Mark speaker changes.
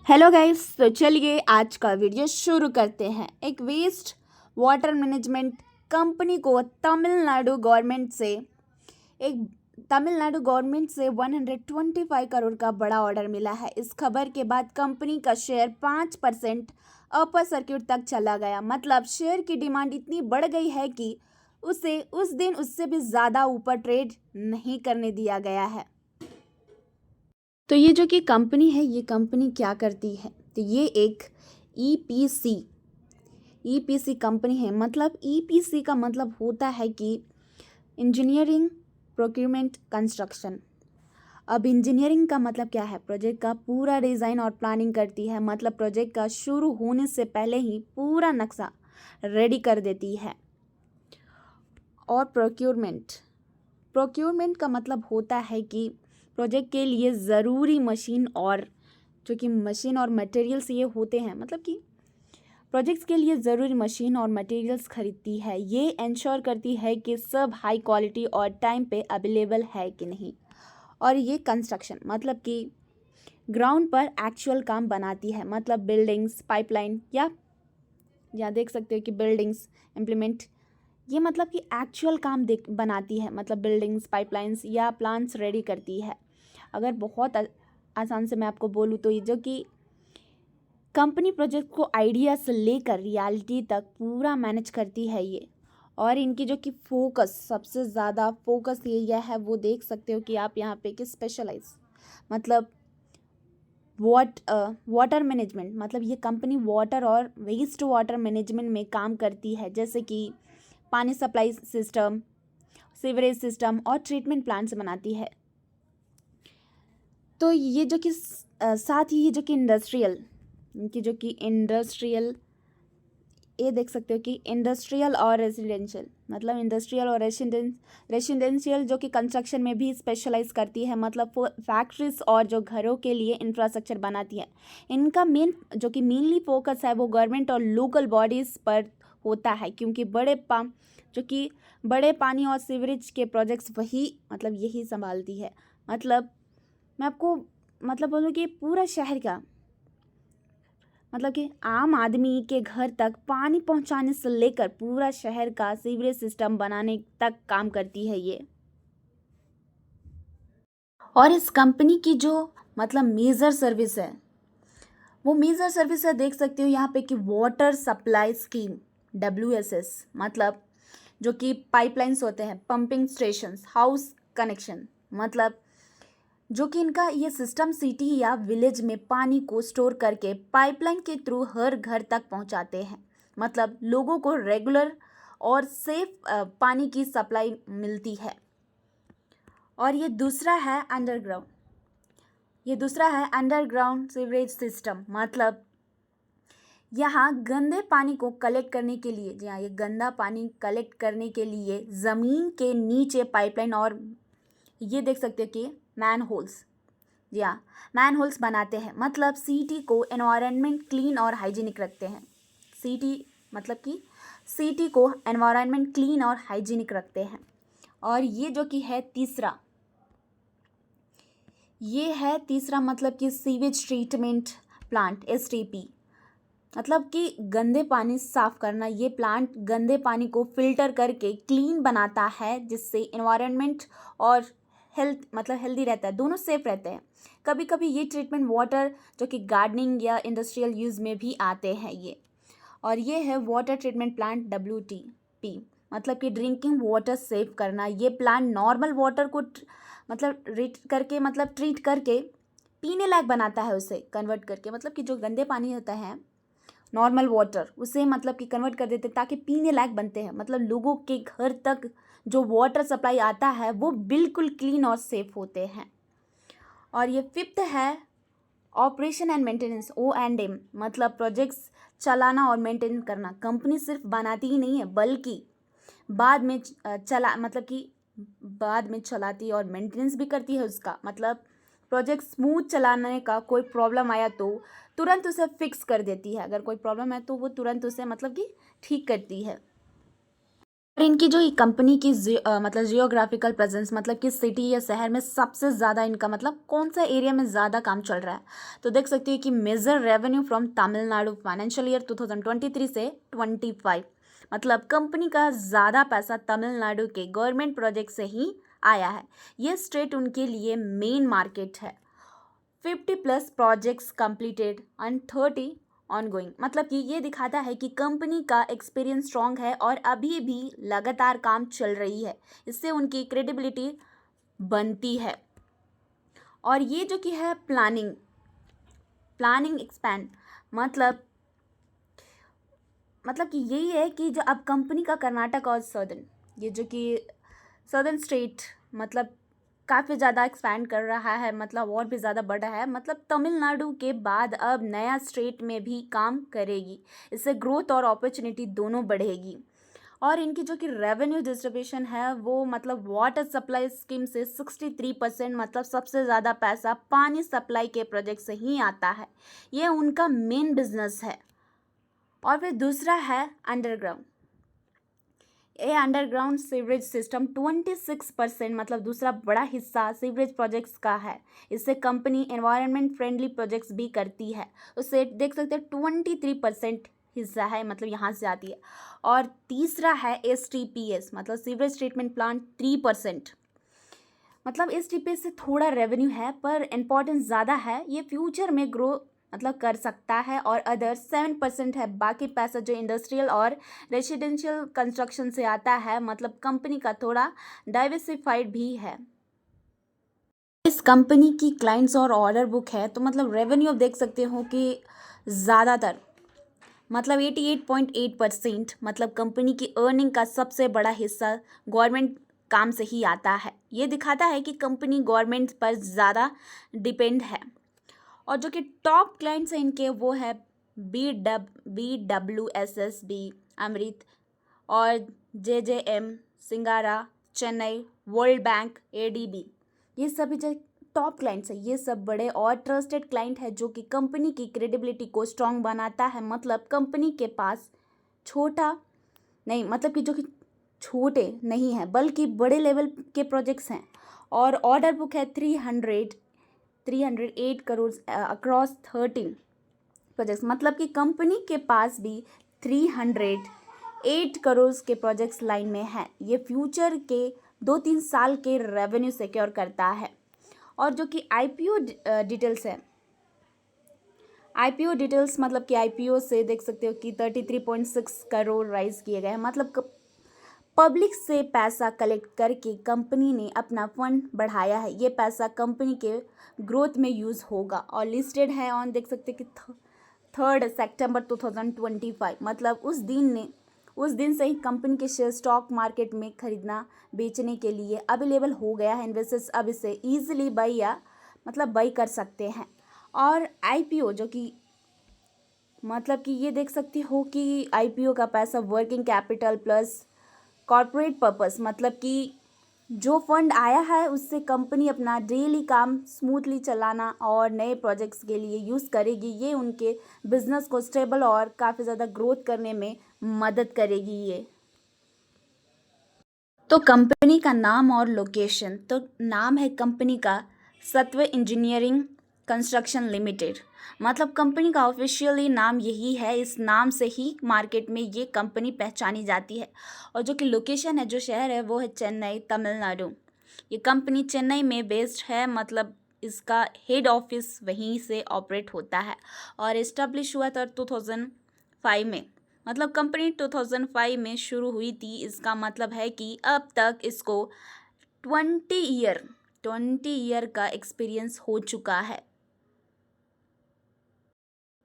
Speaker 1: Hello guys, तो चलिए आज का वीडियो शुरू करते हैं। एक वेस्ट वाटर मैनेजमेंट कंपनी को तमिलनाडु गवर्नमेंट से 125 करोड़ का बड़ा ऑर्डर मिला है। इस खबर के बाद कंपनी का शेयर 5% अपर सर्किट तक चला गया। मतलब शेयर की डिमांड इतनी बढ़ गई है कि उसे उस दिन उससे भी ज़्यादा ऊपर ट्रेड नहीं करने दिया गया है। तो ये जो कि कंपनी है, ये कंपनी क्या करती है? तो ये एक ईपीसी कंपनी है। मतलब ईपीसी का मतलब होता है कि इंजीनियरिंग, प्रोक्यूरमेंट, कंस्ट्रक्शन। अब इंजीनियरिंग का मतलब क्या है? प्रोजेक्ट का पूरा डिज़ाइन और प्लानिंग करती है। मतलब प्रोजेक्ट का शुरू होने से पहले ही पूरा नक्शा रेडी कर देती है। और प्रोक्यूरमेंट का मतलब होता है कि प्रोजेक्ट के लिए ज़रूरी मशीन और मटेरियल्स ये होते हैं। मतलब कि प्रोजेक्ट्स के लिए ज़रूरी मशीन और मटेरियल्स खरीदती है। ये इंश्योर करती है कि सब हाई क्वालिटी और टाइम पे अवेलेबल है कि नहीं। और ये कंस्ट्रक्शन मतलब कि ग्राउंड पर एक्चुअल काम बनाती है। मतलब बिल्डिंग्स, पाइपलाइन या देख सकते हो कि बिल्डिंग्स इम्प्लीमेंट, ये मतलब कि एक्चुअल काम बनाती है। मतलब बिल्डिंग्स, पाइपलाइंस या प्लान्स रेडी करती है। अगर बहुत आसान से मैं आपको बोलूँ तो ये जो कि कंपनी प्रोजेक्ट को आइडिया से लेकर रियलिटी तक पूरा मैनेज करती है ये। और इनकी जो कि सबसे ज़्यादा फोकस एरिया है वो देख सकते हो कि आप यहाँ पे कि स्पेशलाइज मतलब वाटर मैनेजमेंट। मतलब ये कंपनी वाटर और वेस्ट वाटर मैनेजमेंट में काम करती है, जैसे कि पानी सप्लाई सिस्टम, सीवरेज सिस्टम और ट्रीटमेंट प्लांट्स बनाती है। तो ये जो कि साथ ही ये जो कि इंडस्ट्रियल ये देख सकते हो कि इंडस्ट्रियल और रेजिडेंशियल, मतलब इंडस्ट्रियल और रेसिडेंशियल जो कि कंस्ट्रक्शन में भी स्पेशलाइज करती है। मतलब फैक्ट्रीज और जो घरों के लिए इंफ्रास्ट्रक्चर बनाती है। इनका मेनली फोकस है वो गवर्नमेंट और लोकल बॉडीज़ पर होता है, क्योंकि बड़े पानी और सीवरेज के प्रोजेक्ट्स यही संभालती है। मतलब मैं आपको बोलूँ कि पूरा शहर का कि आम आदमी के घर तक पानी पहुंचाने से लेकर पूरा शहर का सीवरेज सिस्टम बनाने तक काम करती है ये। और इस कंपनी की जो मेजर सर्विस है वो देख सकते हो यहाँ पे कि वाटर सप्लाई स्कीम, WSS। मतलब जो कि पाइपलाइंस होते हैं, पंपिंग स्टेशंस, हाउस कनेक्शन। मतलब जो कि इनका ये सिस्टम सिटी या विलेज में पानी को स्टोर करके पाइपलाइन के थ्रू हर घर तक पहुंचाते हैं। मतलब लोगों को रेगुलर और सेफ पानी की सप्लाई मिलती है। और ये दूसरा है अंडरग्राउंड सीवरेज सिस्टम। मतलब यहाँ गंदे पानी को कलेक्ट करने के लिए, जी हाँ, ये गंदा पानी कलेक्ट करने के लिए ज़मीन के नीचे पाइपलाइन और ये देख सकते हो कि मैन होल्स बनाते हैं। मतलब सिटी को एनवायरनमेंट क्लीन और हाइजीनिक रखते हैं। सिटी को एनवायरनमेंट क्लीन और हाइजीनिक रखते हैं। और ये जो कि है तीसरा मतलब कि सीवेज ट्रीटमेंट प्लांट, STP। मतलब कि गंदे पानी साफ करना। ये प्लांट गंदे पानी को फिल्टर करके क्लीन बनाता है, जिससे एनवायरनमेंट और हेल्दी रहता है, दोनों सेफ रहते हैं। कभी कभी ये ट्रीटमेंट वाटर जो कि गार्डनिंग या इंडस्ट्रियल यूज़ में भी आते हैं ये। और ये है वाटर ट्रीटमेंट प्लांट, WTP। मतलब कि ड्रिंकिंग वाटर सेव करना। ये प्लांट नॉर्मल वाटर को ट्रीट करके पीने लायक बनाता है, उसे कन्वर्ट करके। मतलब कि जो गंदे पानी होता है नॉर्मल वाटर, उसे कि कन्वर्ट कर देते ताकि पीने लायक बनते हैं। मतलब लोगों के घर तक जो वाटर सप्लाई आता है वो बिल्कुल क्लीन और सेफ होते हैं। और ये फिफ्थ है ऑपरेशन एंड मेंटेनेंस, O&M। मतलब प्रोजेक्ट्स चलाना और मेंटेन करना। कंपनी सिर्फ बनाती ही नहीं है, बल्कि बाद में चलाती और मेंटेनेंस भी करती है उसका। मतलब प्रोजेक्ट स्मूथ चलाने का कोई प्रॉब्लम आया तो तुरंत उसे फिक्स कर देती है। अगर कोई प्रॉब्लम है तो वो तुरंत उसे ठीक करती है। और इनकी जो कंपनी की मतलब जियोग्राफिकल प्रेजेंस, मतलब कि सिटी या शहर में सबसे ज़्यादा इनका मतलब कौन सा एरिया में ज़्यादा काम चल रहा है, तो देख सकते हो कि major revenue from Tamil Nadu financial year 2023 से 25, मतलब कंपनी का ज़्यादा पैसा तमिलनाडु के गवर्नमेंट प्रोजेक्ट से ही आया है। ये स्टेट उनके लिए मेन मार्केट है। 50+ प्रोजेक्ट्स कंप्लीटेड एंड 30 ऑनगोइंग, मतलब कि ये दिखाता है कि कंपनी का एक्सपीरियंस स्ट्रॉन्ग है और अभी भी लगातार काम चल रही है। इससे उनकी क्रेडिबिलिटी बनती है। और ये जो कि है प्लानिंग एक्सपैंड, मतलब कि यही है कि जो अब कंपनी का कर्नाटक और ये जो कि सदर्न स्टेट मतलब काफ़ी ज़्यादा एक्सपैंड कर रहा है, मतलब और भी ज़्यादा बढ़ रहा है, मतलब तमिलनाडु के बाद अब नया स्टेट में भी काम करेगी। इससे ग्रोथ और अपॉर्चुनिटी दोनों बढ़ेगी। और इनकी जो कि रेवेन्यू डिस्ट्रीब्यूशन है वो मतलब वाटर सप्लाई स्कीम से 63%, मतलब सबसे ज़्यादा पैसा पानी सप्लाई के प्रोजेक्ट से ही आता है। ये उनका मेन बिजनेस है। और फिर दूसरा है अंडरग्राउंड, ये अंडरग्राउंड सीवरेज सिस्टम 26%, मतलब दूसरा बड़ा हिस्सा सीवरेज प्रोजेक्ट्स का है। इससे कंपनी एनवायरनमेंट फ्रेंडली प्रोजेक्ट्स भी करती है। उससे देख सकते हैं 23% हिस्सा है, मतलब यहाँ से आती है। और तीसरा है STPS, मतलब सीवरेज ट्रीटमेंट प्लांट 3%, मतलब STPS से थोड़ा रेवेन्यू है पर इम्पोर्टेंस ज़्यादा है। ये फ्यूचर में ग्रो मतलब कर सकता है। और अदर 7% है, बाकी पैसा जो इंडस्ट्रियल और रेसिडेंशियल कंस्ट्रक्शन से आता है, मतलब कंपनी का थोड़ा डाइवर्सिफाइड भी है। इस कंपनी की क्लाइंट्स और ऑर्डर बुक है, तो मतलब रेवेन्यू आप देख सकते हो कि ज़्यादातर मतलब 88.8%, मतलब कंपनी की अर्निंग का सबसे बड़ा हिस्सा गवर्नमेंट काम से ही आता है। ये दिखाता है कि कंपनी गवर्नमेंट पर ज़्यादा डिपेंड है। और जो कि टॉप क्लाइंट्स हैं इनके वो है BWSSB अमृत और JJM सिंगारा चेन्नई, वर्ल्ड बैंक, ADB। ये सभी जो टॉप क्लाइंट्स है, ये सब बड़े और ट्रस्टेड क्लाइंट है जो कि कंपनी की क्रेडिबिलिटी को स्ट्रॉन्ग बनाता है। मतलब कंपनी के पास छोटा नहीं, मतलब कि जो कि छोटे नहीं है बल्कि बड़े लेवल के प्रोजेक्ट्स हैं। और ऑर्डर बुक है 308 करोड़ अक्रॉस 13 प्रोजेक्ट्स, मतलब कि कंपनी के पास भी 308 करोड़ के प्रोजेक्ट्स लाइन में हैं। ये फ्यूचर के 2-3 साल के रेवेन्यू सिक्योर करता है। और जो कि IPO डिटेल्स है, IPO डिटेल्स मतलब कि IPO से देख सकते हो कि 33.6 करोड़ राइज किए गए हैं। मतलब पब्लिक से पैसा कलेक्ट करके कंपनी ने अपना फंड बढ़ाया है। ये पैसा कंपनी के ग्रोथ में यूज़ होगा। और लिस्टेड है ऑन देख सकते कि 3 सितंबर 2025, मतलब उस दिन से ही कंपनी के शेयर स्टॉक मार्केट में खरीदना बेचने के लिए अवेलेबल हो गया है। इन्वेस्टर्स अब इसे ईजिली बाई कर सकते हैं। और IPO जो कि मतलब कि ये देख सकते हो कि IPO का पैसा working capital plus corporate purpose, मतलब कि जो फंड आया है उससे कंपनी अपना डेली काम स्मूथली चलाना और नए प्रोजेक्ट्स के लिए यूज़ करेगी। ये उनके बिजनेस को स्टेबल और काफ़ी ज़्यादा ग्रोथ करने में मदद करेगी। ये तो कंपनी का नाम और लोकेशन, तो नाम है कंपनी का सत्व इंजीनियरिंग कंस्ट्रक्शन लिमिटेड, मतलब कंपनी का ऑफिशियली नाम यही है। इस नाम से ही मार्केट में ये कंपनी पहचानी जाती है। और जो कि लोकेशन है, जो शहर है वो है चेन्नई, तमिलनाडु। ये कंपनी चेन्नई में बेस्ड है, मतलब इसका हेड ऑफिस वहीं से ऑपरेट होता है। और इस्टेब्लिश हुआ था 2005 में, मतलब कंपनी 2005 में शुरू हुई थी। इसका मतलब है कि अब तक इसको 20 ईयर का एक्सपीरियंस हो चुका है।